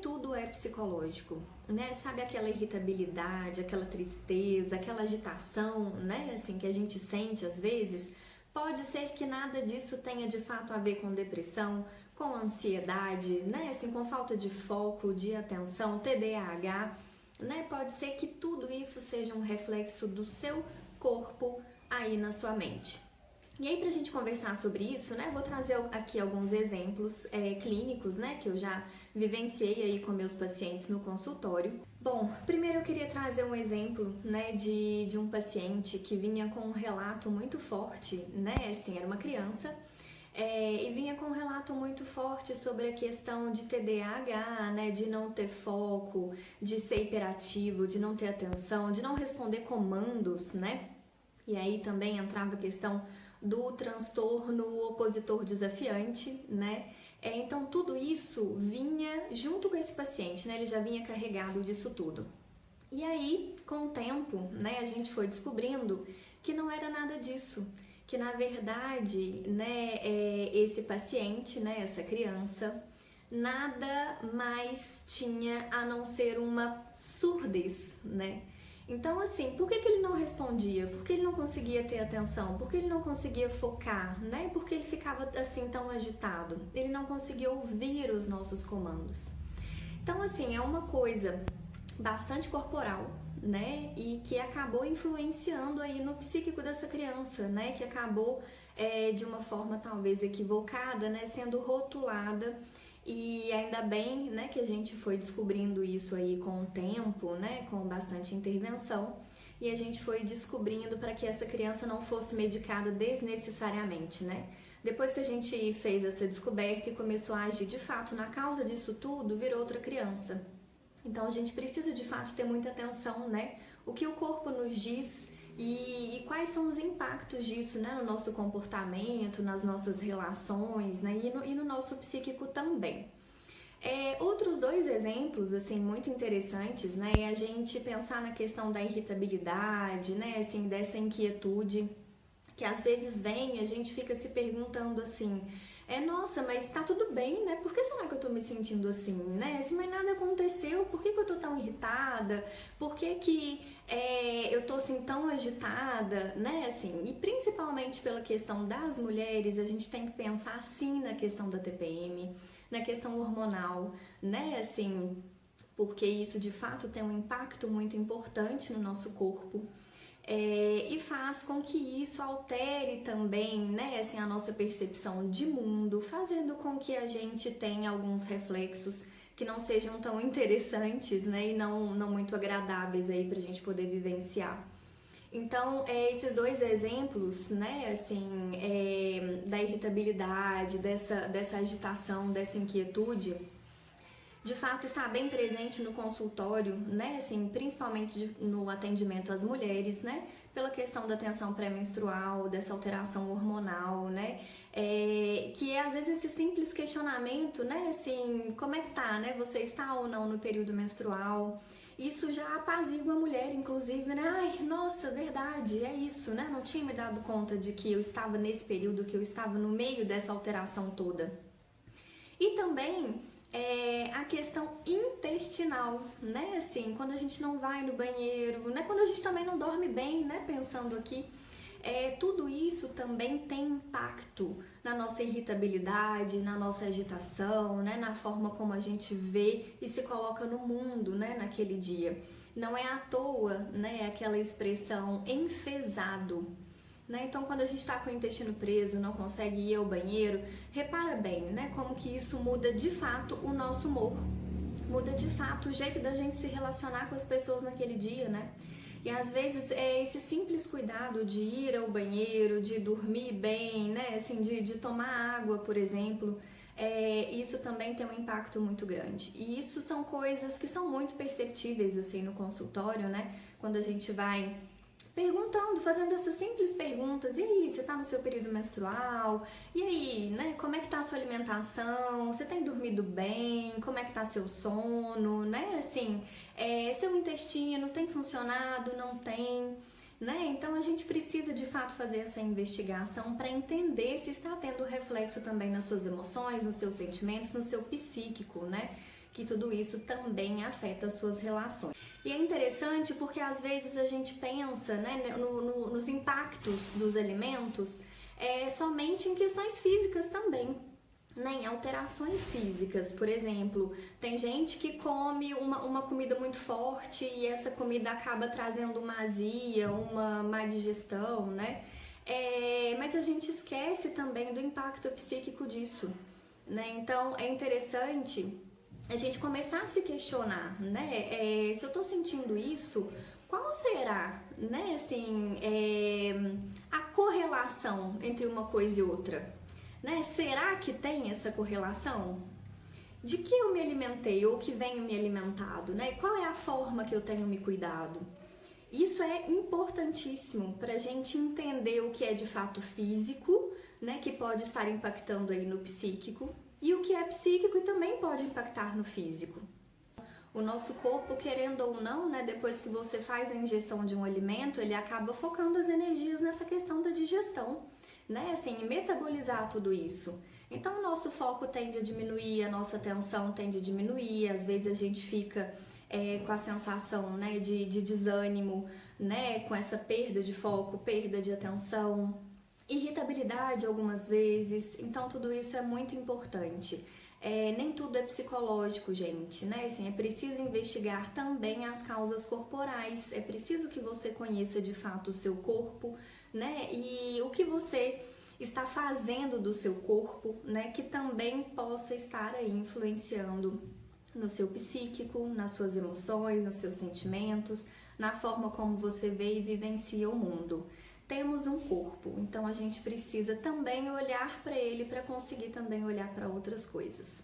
tudo é psicológico, né? Sabe aquela irritabilidade, aquela tristeza, aquela agitação, né? Assim, que a gente sente às vezes. Pode ser que nada disso tenha de fato a ver com depressão, com ansiedade, né? Assim, com falta de foco, de atenção, TDAH, né? Pode ser que tudo isso seja um reflexo do seu corpo aí na sua mente. E aí, pra gente conversar sobre isso, né, vou trazer aqui alguns exemplos clínicos, né, que eu já vivenciei aí com meus pacientes no consultório. Bom, primeiro eu queria trazer um exemplo, né, de um paciente que vinha com um relato muito forte, né, assim, era uma criança, e vinha com um relato muito forte sobre a questão de TDAH, né, de não ter foco, de ser hiperativo, de não ter atenção, de não responder comandos, né, e aí também entrava a questão do transtorno opositor desafiante, né? Então tudo isso vinha junto com esse paciente, né? Ele já vinha carregado disso tudo. E aí, com o tempo, né, a gente foi descobrindo que não era nada disso, que na verdade, né, esse paciente, né, essa criança, nada mais tinha a não ser uma surdez, né? Então, assim, por que ele não respondia? Por que ele não conseguia ter atenção? Por que ele não conseguia focar, né? Por que ele ficava assim tão agitado? Ele não conseguia ouvir os nossos comandos. Então, assim, é uma coisa bastante corporal, né? E que acabou influenciando aí no psíquico dessa criança, né? Que acabou, de uma forma talvez equivocada, né? Sendo rotulada. E ainda bem, né, que a gente foi descobrindo isso aí com o tempo, né, com bastante intervenção, e a gente foi descobrindo para que essa criança não fosse medicada desnecessariamente, né. Depois que a gente fez essa descoberta e começou a agir de fato na causa disso tudo, virou outra criança. Então a gente precisa de fato ter muita atenção, né, o que o corpo nos diz e quais são os impactos disso, né, no nosso comportamento, nas nossas relações, né, e no nosso psíquico também. Outros dois exemplos, assim, muito interessantes, né, é a gente pensar na questão da irritabilidade, né, assim, dessa inquietude, que às vezes vem e a gente fica se perguntando assim, nossa, mas tá tudo bem, né? Por que será que eu tô me sentindo assim, né? Se mais nada aconteceu, por que eu tô tão irritada? Por que eu tô assim tão agitada, né? Assim, e principalmente pela questão das mulheres, a gente tem que pensar sim na questão da TPM, na questão hormonal, né? Assim, porque isso de fato tem um impacto muito importante no nosso corpo. E faz com que isso altere também, né, assim, a nossa percepção de mundo, fazendo com que a gente tenha alguns reflexos que não sejam tão interessantes, né, e não muito agradáveis aí pra gente poder vivenciar. Então, esses dois exemplos, né, assim, da irritabilidade, dessa agitação, dessa inquietude, de fato está bem presente no consultório, né, assim, principalmente no atendimento às mulheres, né, pela questão da tensão pré-menstrual, dessa alteração hormonal, né, que é às vezes esse simples questionamento, né, assim, como é que tá, né, você está ou não no período menstrual, isso já apazigua a mulher, inclusive, né, ai, nossa, verdade, é isso, né, não tinha me dado conta de que eu estava nesse período, que eu estava no meio dessa alteração toda. E também a questão intestinal, né? Assim, quando a gente não vai no banheiro, né? Quando a gente também não dorme bem, né? Pensando aqui, tudo isso também tem impacto na nossa irritabilidade, na nossa agitação, né? Na forma como a gente vê e se coloca no mundo, né? Naquele dia. Não é à toa, né? Aquela expressão enfesado. Né? Então, quando a gente está com o intestino preso, não consegue ir ao banheiro, repara bem, né? Como que isso muda de fato o nosso humor, muda de fato o jeito da gente se relacionar com as pessoas naquele dia, né? E às vezes esse simples cuidado de ir ao banheiro, de dormir bem, né? Assim, de tomar água, por exemplo, isso também tem um impacto muito grande. E isso são coisas que são muito perceptíveis assim no consultório, né? Quando a gente vai perguntando, fazendo essas simples perguntas, e aí, você tá no seu período menstrual? E aí, né, como é que tá a sua alimentação? Você tem dormido bem? Como é que tá seu sono, né, assim, seu intestino tem funcionado, não tem, né? Então a gente precisa de fato fazer essa investigação para entender se está tendo reflexo também nas suas emoções, nos seus sentimentos, no seu psíquico, né? que tudo isso também afeta as suas relações. E é interessante porque às vezes a gente pensa, né, nos impactos dos alimentos somente em questões físicas também, né, em alterações físicas. Por exemplo, tem gente que come uma comida muito forte e essa comida acaba trazendo uma azia, uma má digestão, né? Mas a gente esquece também do impacto psíquico disso, né? Então é interessante a gente começar a se questionar, né? Se eu tô sentindo isso, qual será, né, assim, a correlação entre uma coisa e outra? Né? Será que tem essa correlação? De que eu me alimentei ou que venho me alimentado, né? Qual é a forma que eu tenho me cuidado? Isso é importantíssimo para a gente entender o que é de fato físico, né? Que pode estar impactando aí no psíquico, e o que é psíquico e também pode impactar no físico. O nosso corpo, querendo ou não, né, depois que você faz a ingestão de um alimento, ele acaba focando as energias nessa questão da digestão, né, assim, em metabolizar tudo isso. Então, o nosso foco tende a diminuir, a nossa atenção tende a diminuir, às vezes a gente fica com a sensação, né, de desânimo, né, com essa perda de foco, perda de atenção, irritabilidade algumas vezes. Então, tudo isso é muito importante. Nem tudo é psicológico, gente, né? Assim, é preciso investigar também as causas corporais, é preciso que você conheça de fato o seu corpo, né? E o que você está fazendo do seu corpo, né? Que também possa estar aí influenciando no seu psíquico, nas suas emoções, nos seus sentimentos, na forma como você vê e vivencia o mundo. Temos um corpo, então a gente precisa também olhar para ele para conseguir também olhar para outras coisas.